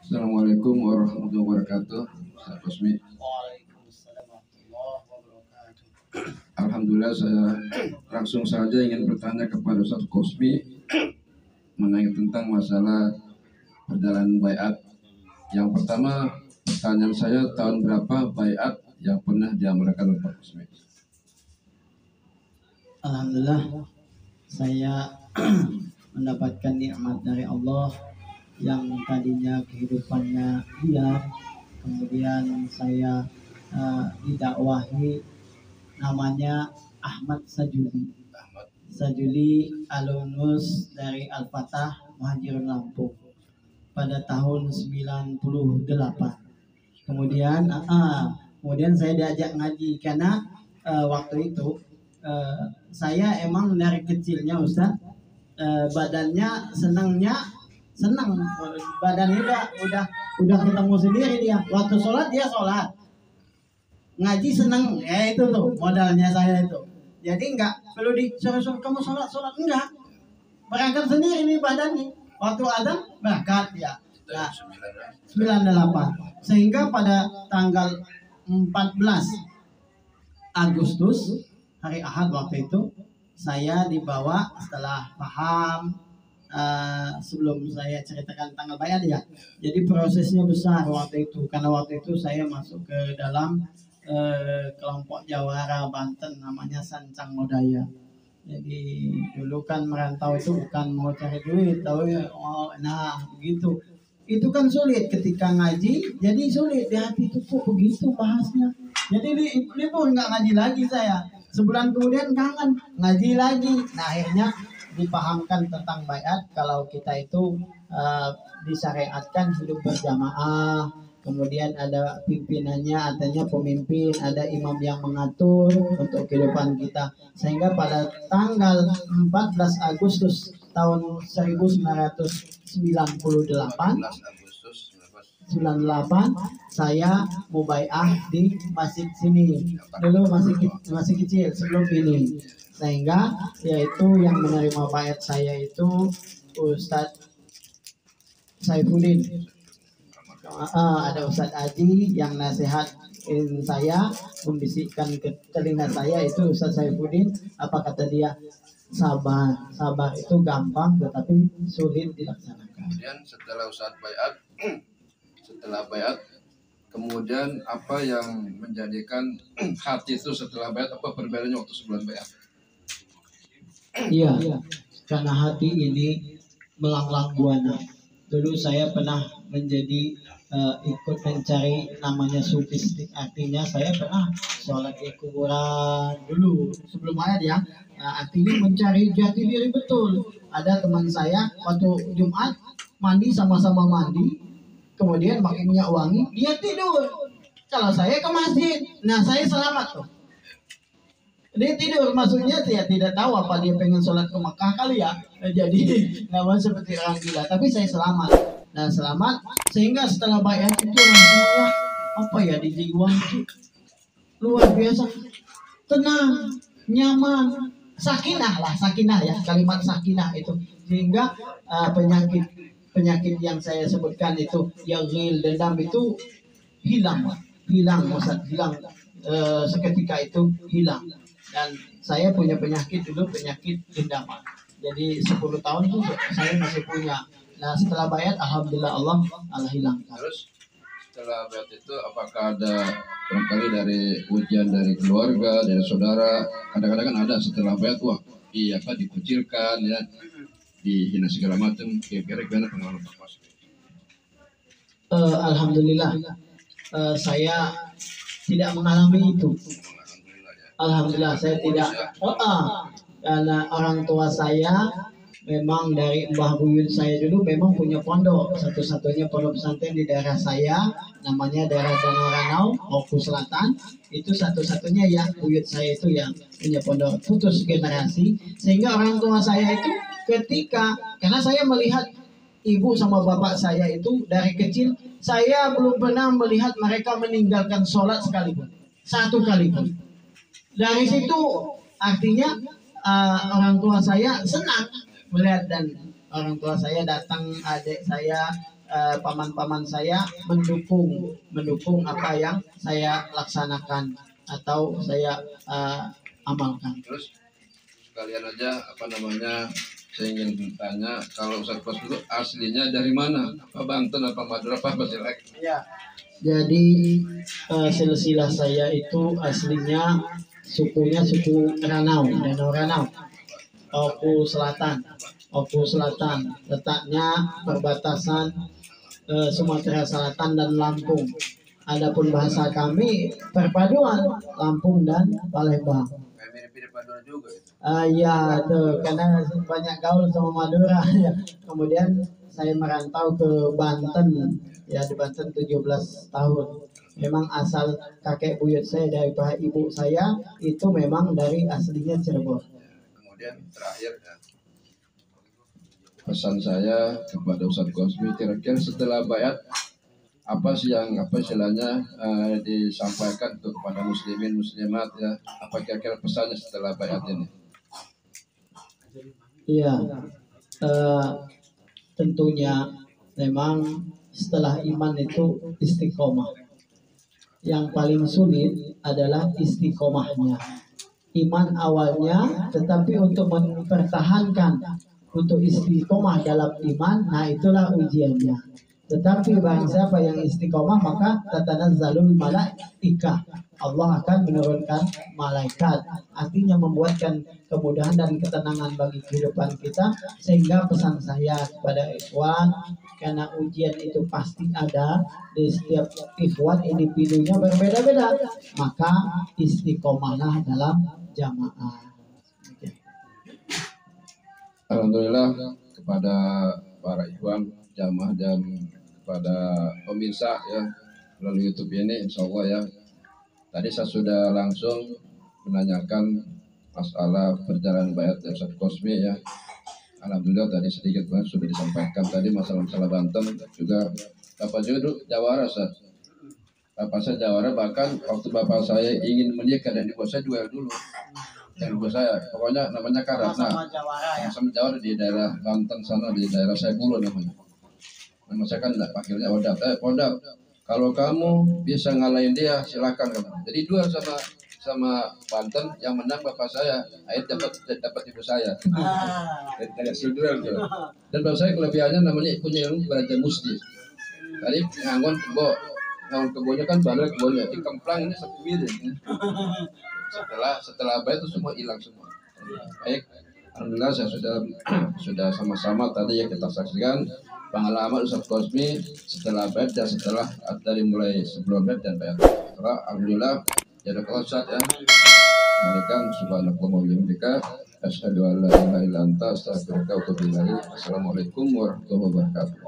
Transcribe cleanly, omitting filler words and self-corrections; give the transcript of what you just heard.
Assalamualaikum warahmatullahi wabarakatuh. Saya Kusmi. Waalaikumsalam warahmatullahi wabarakatuh. Alhamdulillah, saya langsung saja ingin bertanya kepada Ustaz Kusmi mengenai tentang masalah perjalanan baiat. Yang pertama, pertanyaan saya, tahun berapa baiat yang pernah diamalkan oleh Pak Kusmi? Alhamdulillah, saya mendapatkan nikmat dari Allah yang tadinya kehidupannya liar, kemudian saya didakwahi, namanya Ahmad Sajuli. Sajuli alumnus dari Al-Fatah Muhajirun Lampung pada tahun 98. Kemudian saya diajak ngaji karena waktu itu saya emang dari kecilnya Ustaz, badannya senang, badannya udah ketemu sendiri dia. Waktu sholat dia sholat, ngaji seneng, ya itu tuh modalnya saya itu. Jadi enggak perlu disuruh kamu sholat enggak, berangkat sendiri nih badannya. Waktu adzan berangkat ya. Nah, 98. Sehingga pada tanggal 14 Agustus, hari Ahad waktu itu, saya dibawa setelah paham, sebelum saya ceritakan tanggal bayar ya. Jadi prosesnya besar waktu itu, karena waktu itu saya masuk ke dalam kelompok Jawara Banten, namanya Sancang Lodaya. Jadi dulu kan merantau itu bukan mau cari duit, tahu ya? Nah begitu. Itu kan sulit ketika ngaji, jadi sulit di hati itu kok begitu bahasnya. Jadi libur nggak ngaji lagi saya. Sebulan kemudian kangen ngaji lagi. Nah akhirnya dipahamkan tentang baiat, kalau kita itu disyariatkan hidup berjamaah. Kemudian ada pimpinannya, adanya pemimpin, ada imam yang mengatur untuk kehidupan kita. Sehingga pada tanggal 14 Agustus tahun 1998 saya mubai'ah di masjid sini. Dulu masih kecil sebelum ini. Sehingga yaitu yang menerima baiat saya itu Ustadz Saifuddin. Ada Ustadz Aji yang nasihat saya, membisikkan ke telinga saya itu Ustadz Saifuddin. Apa kata dia? Sabar itu gampang tetapi sulit dilaksanakan. Kemudian setelah Ustadz baiat, kemudian apa yang menjadikan hati itu setelah baiat, apa perbedaannya waktu sebelum baiat? Iya, karena hati ini melanglang buana. Dulu saya pernah menjadi ikut mencari namanya sufistik, artinya saya pernah sholat di kuburan dulu sebelum ayat ya. Artinya mencari jati diri betul. Ada teman saya waktu Jumat mandi, sama-sama mandi, kemudian pakai minyak wangi, dia tidur. Kalau saya ke masjid, nah saya selamat tuh. Dia tidur, maksudnya saya tidak tahu apa dia pengen sholat ke Mekah kali ya. Jadi namanya seperti orang gila, tapi saya selamat. Nah selamat, sehingga setelah baiat itu rasanya apa ya, di jiwa luar biasa, tenang, nyaman, sakinah ya, kalimat sakinah itu. Sehingga penyakit yang saya sebutkan itu, yaghil, dendam itu hilang Ustaz, seketika itu hilang. Dan saya punya penyakit dulu, penyakit dendam. Jadi 10 tahun itu saya masih punya. Nah setelah baiat alhamdulillah Allah hilangkan. Terus setelah baiat itu apakah ada barangkali dari ujian dari keluarga, dari saudara? Kadang-kadang kan ada setelah baiat, wah iya Pak, dikucilkan ya, dihina segala macam. Kira-kira gimana pengalaman Pak Kusmi? Alhamdulillah, saya tidak mengalami itu. Alhamdulillah saya tidak. Karena orang tua saya memang dari Mbah Buyut saya dulu memang punya pondok, satu-satunya pondok pesantren di daerah saya, namanya daerah Danau Ranau, Oku Selatan. Itu satu-satunya yang buyut saya itu yang punya pondok, putus generasi. Sehingga orang tua saya itu karena saya melihat ibu sama bapak saya itu dari kecil, saya belum pernah melihat mereka meninggalkan sholat sekalipun, satu kali pun. Dari situ artinya orang tua saya senang melihat, dan orang tua saya datang, adik saya paman-paman saya mendukung apa yang saya laksanakan atau saya amalkan. Terus kalian aja apa namanya, saya ingin bertanya, kalau Ustadz Kosmi itu aslinya dari mana? Apa Banten, apa Madura, apa Silek? Ya. Jadi silsilah saya itu aslinya sukunya suku Ranau, Danau Ranau, Oku Selatan, letaknya perbatasan Sumatera Selatan dan Lampung. Adapun bahasa kami perpaduan Lampung dan Palembang. Mirip-mirip Madura juga itu. Ya, tuh, karena banyak gaul sama Madura. Ya. Kemudian saya merantau ke Banten, ya di Banten 17 tahun. Memang asal kakek buyut saya dari ibu saya itu memang dari aslinya Cirebon. Kemudian terakhir ya, pesan saya kepada Ustadz Kosmi, kira-kira setelah bayat apa sih yang apa istilahnya disampaikan untuk kepada muslimin muslimat ya, apa kira-kira pesannya setelah bayat ini? Iya, tentunya memang setelah iman itu istiqomah. Yang paling sulit adalah istiqomahnya. Iman awalnya, tetapi untuk mempertahankan untuk istiqomah dalam iman, nah itulah ujiannya. Tetapi barang siapa yang istiqomah maka tatanazzalul malaikah, Allah akan menurunkan malaikat, artinya membuatkan kemudahan dan ketenangan bagi kehidupan kita. Sehingga pesan saya kepada ikhwan, karena ujian itu pasti ada di setiap ikhwan, individunya berbeda-beda, maka istiqomahlah dalam jamaah. Alhamdulillah kepada para ikhwan jamaah dan kepada pemirsa ya melalui YouTube ini, insya Allah ya. Tadi saya sudah langsung menanyakan masalah perjalanan bayat Ustadz Kosmi ya. Alhamdulillah tadi sedikit banget sudah disampaikan tadi masalah-masalah Banten juga. Bapak juga jawara Ustadz. Bapak saya jawara, bahkan waktu bapak saya ingin menikah dan dibuat saya duel dulu. Yang ibu saya, pokoknya namanya Karat. Nah, sama Jawara di daerah Banten sana, di daerah Saifullah namanya. Nama saya kan panggilnya Odat. Odat, kalau kamu bisa ngalahin dia, silakan kamu. Jadi dua sama Banten, yang menang bapak saya, akhirnya dapat ibu saya. Dari hasil duel tuh. Dan bapak saya kelebihannya namanya punya ilmu belajar musdi. Tadi ngangon kebonya kan balik kebonya, di kemplang ini satu miring. Setelah bayat itu semua hilang semua. Baik, alhamdulillah saya sudah sama-sama tadi yang kita saksikan pengalaman Ustadz Kosmi setelah bayat dan setelah dari mulai sebelum bayat dan bayat. Alhamdulillah, jadi kalau Ustadz ya, berikan subhanallahi wa bihamdika, asyhadu an la ilaha illa anta, astaghfiruka wa atubu ilaik. Assalamualaikum warahmatullahi wabarakatuh.